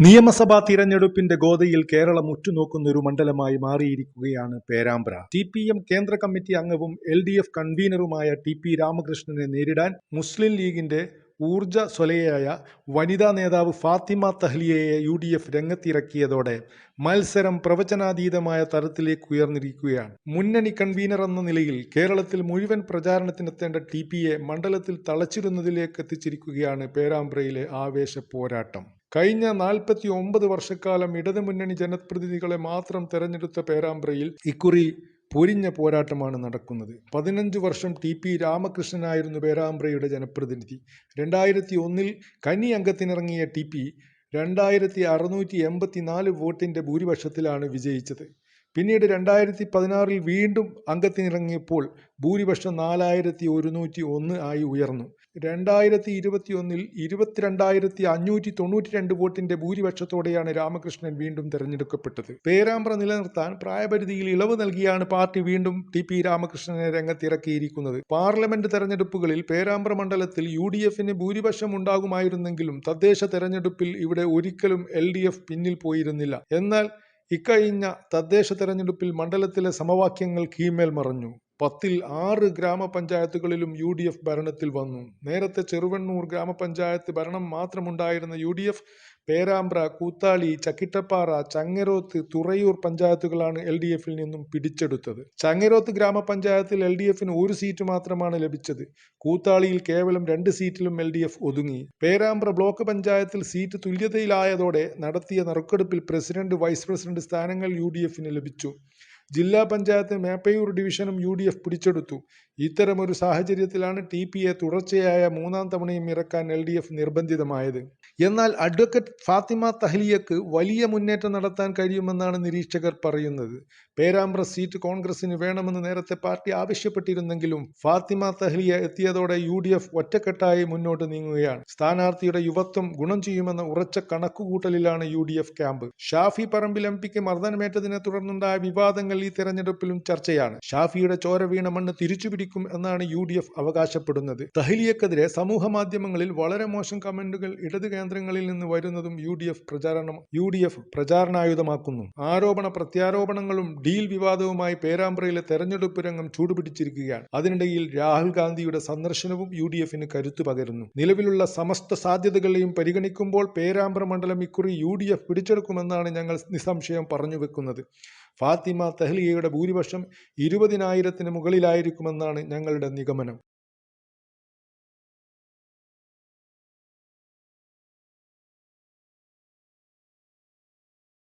നിയമസഭാ തിരഞ്ഞെടുപ്പിന്റെ ഗോതയിൽ കേരളം ഉറ്റുനോക്കുന്ന ഒരു മണ്ഡലമായി മാറിയിരിക്കുകയാണ് പേരാമ്പ്ര. CPM കേന്ദ്ര കമ്മിറ്റി അംഗവും LDF കൺവീനറുമായ TP രാമകൃഷ്ണനെ നേരിടാൻ മുസ്ലിം ലീഗിന്റെ ഊർജ്ജസ്വലയായ വനിതാ നേതാവ് ഫാത്തിമ തഹ്ലിയയെ UDF രംഗത്തിറക്കിയതോടെ മത്സരം പ്രവചനാതീതമായ തലത്തിലേക്ക് ഉയർന്നിരിക്കുകയാണ്. മുന്നണി കൺവീനർ എന്ന നിലയിൽ കേരളത്തിൽ മുഴുവൻ പ്രചാരണത്തിനെത്തേണ്ട TPയെ മണ്ഡലത്തിൽ തളച്ചിടുന്നതിലേക്ക് എത്തിച്ചിരിക്കുകയാണ് പേരാമ്പ്രയിലെ ആവേശ പോരാട്ടം. കഴിഞ്ഞ 49 വർഷക്കാലം ഇടതുമുന്നണി ജനപ്രതിനിധികളെ മാത്രം തെരഞ്ഞെടുത്ത പേരാമ്പ്രയിൽ ഇക്കുറി പൊരിഞ്ഞ പോരാട്ടമാണ് നടക്കുന്നത്. 15 വർഷം TP രാമകൃഷ്ണനായിരുന്നു പേരാമ്പ്രയുടെ ജനപ്രതിനിധി. 2001 കന്നി അംഗത്തിനിറങ്ങിയ TP 2684 വോട്ടിന്റെ ഭൂരിപക്ഷത്തിലാണ് വിജയിച്ചത്. പിന്നീട് 2016 വീണ്ടും അംഗത്തിനിറങ്ങിയപ്പോൾ ഭൂരിപക്ഷം 4101 ആയി ഉയർന്നു. 2021 22,592 വോട്ടിന്റെ ഭൂരിപക്ഷത്തോടെയാണ് രാമകൃഷ്ണൻ വീണ്ടും തെരഞ്ഞെടുക്കപ്പെട്ടത്. പേരാമ്പ്ര നിലനിർത്താൻ പ്രായപരിധിയിൽ ഇളവ് നൽകിയാണ് പാർട്ടി വീണ്ടും TP രാമകൃഷ്ണനെ രംഗത്തിറക്കിയിരിക്കുന്നത്. പാർലമെന്റ് തെരഞ്ഞെടുപ്പുകളിൽ പേരാമ്പ്ര മണ്ഡലത്തിൽ UDFന് ഭൂരിപക്ഷം ഉണ്ടാകുമായിരുന്നെങ്കിലും തദ്ദേശ തെരഞ്ഞെടുപ്പിൽ ഇവിടെ ഒരിക്കലും LDF പിന്നിൽ പോയിരുന്നില്ല. എന്നാൽ ഇക്കഴിഞ്ഞ തദ്ദേശ തെരഞ്ഞെടുപ്പിൽ മണ്ഡലത്തിലെ സമവാക്യങ്ങൾ കീഴ്മേൽ മറഞ്ഞു. 10ൽ 6 ഗ്രാമപഞ്ചായത്തുകളിലും UDF ഭരണത്തിൽ വന്നു. നേരത്തെ ചെറുവണ്ണൂർ ഗ്രാമപഞ്ചായത്ത് ഭരണം മാത്രമുണ്ടായിരുന്ന UDF പേരാമ്പ്ര, കൂത്താളി, ചക്കിട്ടപ്പാറ, ചങ്ങരോത്ത്, തുറയൂർ പഞ്ചായത്തുകളാണ് LDFിൽ നിന്നും പിടിച്ചെടുത്തത്. ചങ്ങരോത്ത് ഗ്രാമപഞ്ചായത്തിൽ LDFന് 1 സീറ്റ് മാത്രമാണ് ലഭിച്ചത്. കൂത്താളിയിൽ കേവലം 2 സീറ്റിലും LDF ഒതുങ്ങി. പേരാമ്പ്ര ബ്ലോക്ക് പഞ്ചായത്തിൽ സീറ്റ് തുല്യതയിലായതോടെ നടത്തിയ നറുക്കെടുപ്പിൽ പ്രസിഡന്റ്, വൈസ് പ്രസിഡന്റ് സ്ഥാനങ്ങൾ UDFന് ലഭിച്ചു. ജില്ലാ പഞ്ചായത്ത് മേപ്പയൂർ ഡിവിഷനും UDF പിടിച്ചെടുത്തു. ഇത്തരമൊരു സാഹചര്യത്തിലാണ് TPയെ തുടർച്ചയായ 3ാം തവണയും ഇറക്കാൻ LDF നിർബന്ധിതമായത്. എന്നാൽ അഡ്വക്കേറ്റ് ഫാത്തിമ തഹ്ലിയക്ക് വലിയ മുന്നേറ്റം നടത്താൻ കഴിയുമെന്നാണ് നിരീക്ഷകർ പറയുന്നത്. പേരാമ്പ്ര സീറ്റ് കോൺഗ്രസിന് വേണമെന്ന് നേരത്തെ പാർട്ടി ആവശ്യപ്പെട്ടിരുന്നെങ്കിലും ഫാത്തിമ തഹ്ലിയ എത്തിയതോടെ UDF ഒറ്റക്കെട്ടായി മുന്നോട്ട് നീങ്ങുകയാണ്. സ്ഥാനാർത്ഥിയുടെ യുവത്വം ഗുണം ചെയ്യുമെന്ന ഉറച്ച കണക്കുകൂട്ടലിലാണ് UDF ക്യാമ്പ്. ഷാഫി പറമ്പിൽ MPക്ക് മർദ്ദനമേറ്റതിനെ തുടർന്നുണ്ടായ വിവാദങ്ങൾ ഈ തെരഞ്ഞെടുപ്പിലും ചർച്ചയാണ്. ഷാഫിയുടെ ചോര വീണ മണ്ണ് തിരിച്ചുപിടിക്കും എന്നാണ് UDF അവകാശപ്പെടുന്നത്. തഹ്ലിയക്കെതിരെ സമൂഹ മാധ്യമങ്ങളിൽ വളരെ മോശം കമന്റുകൾ ഇടത് കേന്ദ്രങ്ങളിൽ നിന്ന് വരുന്നതും UDF പ്രചാരണായുധമാക്കുന്നു. ആരോപണ പ്രത്യാരോപണങ്ങളും ഡീൽ വിവാദവുമായി പേരാമ്പ്രയിലെ തെരഞ്ഞെടുപ്പ് രംഗം ചൂടുപിടിച്ചിരിക്കുകയാണ്. അതിനിടയിൽ രാഹുൽ ഗാന്ധിയുടെ സന്ദർശനവും UDFന് കരുത്തു പകരുന്നു. നിലവിലുള്ള സമസ്ത സാധ്യതകളെയും പരിഗണിക്കുമ്പോൾ പേരാമ്പ്ര മണ്ഡലം ഇക്കുറി UDF പിടിച്ചെടുക്കുമെന്നാണ് ഞങ്ങൾ നിസ്സംശയം പറഞ്ഞു വെക്കുന്നത്. ഫാത്തിമ തഹ്ലിയയുടെ ഭൂരിപക്ഷം 20,000-ന് മുകളിലായിരിക്കുമെന്നാണ് ഞങ്ങളുടെ നിഗമനം.